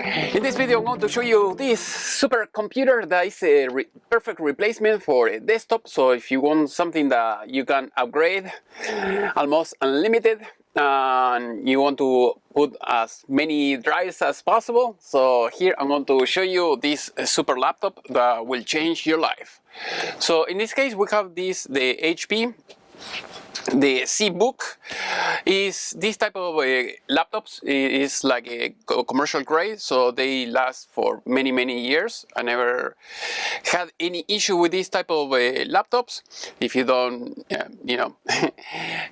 In this video I'm going to show you this supercomputer that is a perfect replacement for a desktop. So if you want something that you can upgrade almost unlimited and you want to put as many drives as possible, so here I'm going to show you this super laptop that will change your life. So in this case we have the HP. The ZBook is this type of laptops. Is like a commercial grade, so they last for many years. I never had any issue with this type of laptops. If you don't,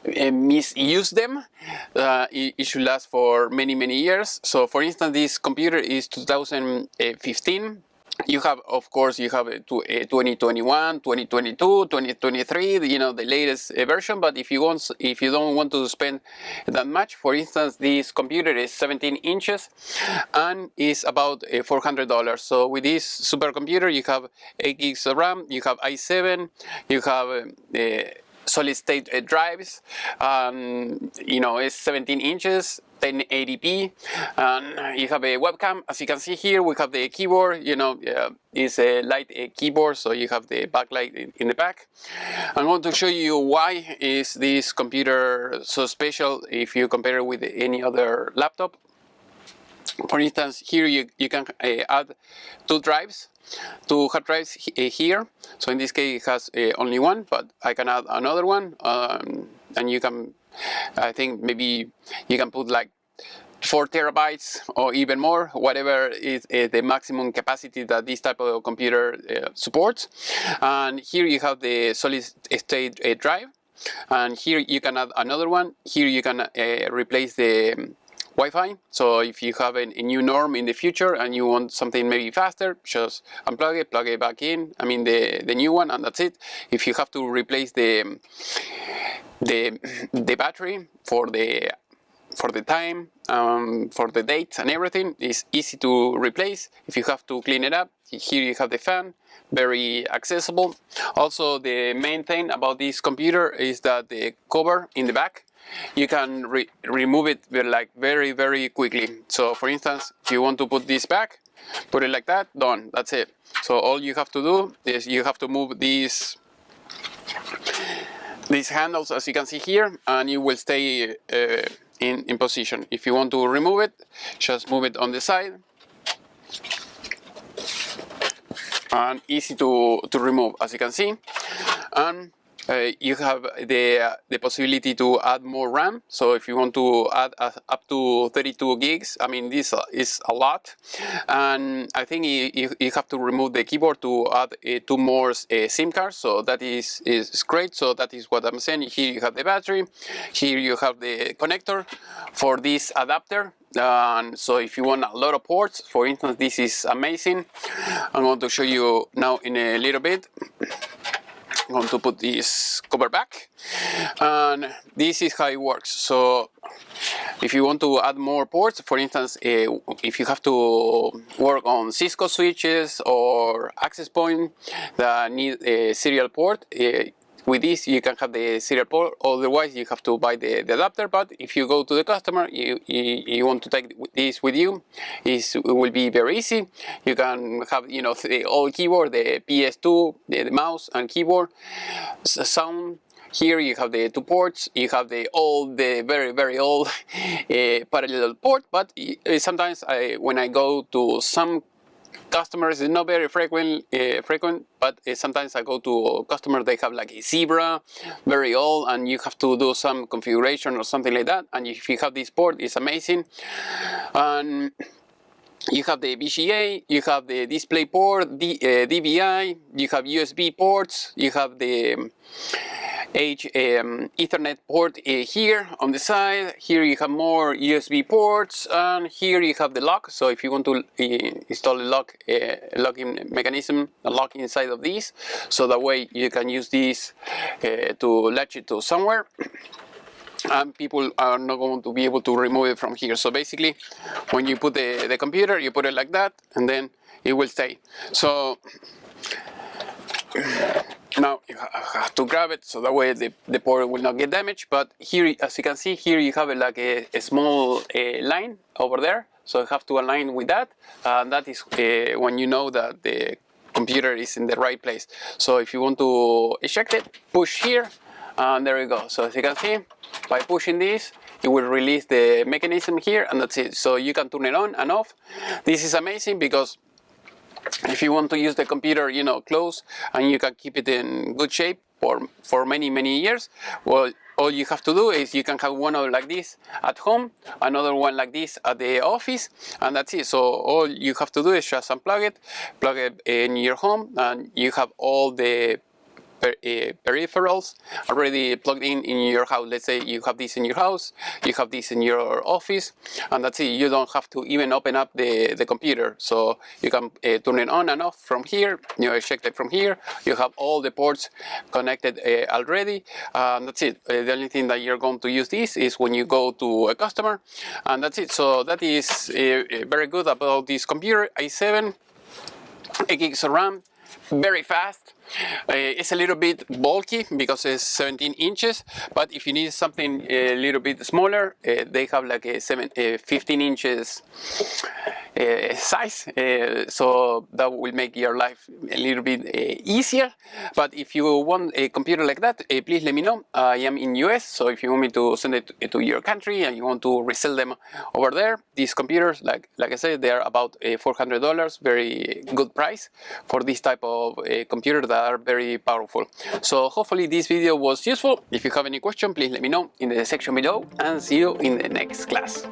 misuse them, it should last for many years. So, for instance, this computer is 2015. You have, of course, you have 2021, 2022, 2023, the latest version. But if you don't want to spend that much, for instance, this computer is 17 inches and is about $400. So with this supercomputer, you have 8 gigs of RAM, you have i7, you have solid state drives, it's 17 inches. 1080p, and you have a webcam. As you can see here, we have the keyboard. It's a light keyboard, so you have the backlight in the back. I'm going to show you why is this computer so special if you compare it with any other laptop. For instance, here you can add two hard drives here. So in this case, it has only one, but I can add another one, and you can. I think maybe you can put like 4 terabytes or even more, whatever is the maximum capacity that this type of computer supports. And here you have the solid state drive, and here you can add another one. Here you can replace the Wi-Fi. So if you have a new norm in the future and you want something maybe faster, just unplug it, plug it back in. I mean the new one, and that's it. If you have to replace the battery for the time, for the dates and everything, is easy to replace. If you have to clean it up, here you have the fan, very accessible. Also, the main thing about this computer is that the cover in the back, you can remove it like very quickly. So for instance, if you want to put this back, put it like that, done, that's it. So all you have to do is you have to move these handles, as you can see here, and you will stay in position. If you want to remove it, just move it on the side, and easy to remove, as you can see. And you have the possibility to add more RAM. So if you want to add up to 32 gigs, I mean, this is a lot. And I think you have to remove the keyboard to add 2 more SIM cards. So that is great. So that is what I'm saying. Here you have the battery. Here you have the connector for this adapter. And so if you want a lot of ports, for instance, this is amazing. I'm going to show you now in a little bit. I'm going to put this cover back, and this is how it works. So if you want to add more ports, for instance, if you have to work on Cisco switches or access point that need a serial port, with this you can have the serial port. Otherwise you have to buy the adapter. But if you go to the customer, you want to take this with you, it will be very easy. You can have the old keyboard, the PS2, the mouse and keyboard, sound. Here you have the 2 ports. You have the very old parallel port. But sometimes when I go to some customers, it's not very frequent, but sometimes I go to customers, they have like a Zebra, very old, and you have to do some configuration or something like that. And if you have this port, it's amazing. And you have the VGA, you have the display port, DVI, you have USB ports, you have the Ethernet port here on the side. Here you have more USB ports, and here you have the lock. So if you want to install a locking mechanism, a lock inside of this, so that way you can use this to latch it to somewhere, and people are not going to be able to remove it from here. So basically, when you put the computer, you put it like that, and then it will stay. So now you have to grab it, so that way the port will not get damaged. But here, as you can see, here you have like a small line over there so you have to align with that. That is when you know that the computer is in the right place. So if you want to eject it, push here, and there you go. So as you can see, by pushing this, it will release the mechanism here, and that's it. So you can turn it on and off. This is amazing because if you want to use the computer, you know, close, and you can keep it in good shape for many years, well, all you have to do is you can have one of like this at home, another one like this at the office, and that's it. So all you have to do is just unplug it, plug it in your home, and you have all the peripherals already plugged in your house. Let's say you have this in your house, you have this in your office, and that's it. You don't have to even open up the computer. So you can turn it on and off from here, you know, eject it from here. You have all the ports connected already. That's it. The only thing that you're going to use this is when you go to a customer, and that's it. So that is very good about this computer. i7, 8 gigs of RAM, very fast. It's a little bit bulky because it's 17 inches, but if you need something a little bit smaller, they have like a 15 inches size, so that will make your life a little bit easier. But if you want a computer like that, please let me know. I am in US, so if you want me to send it to your country and you want to resell them over there, these computers, like I said, they are about $400, very good price for this type of computer that are very powerful. So hopefully this video was useful. If you have any question, please let me know in the section below, and see you in the next class.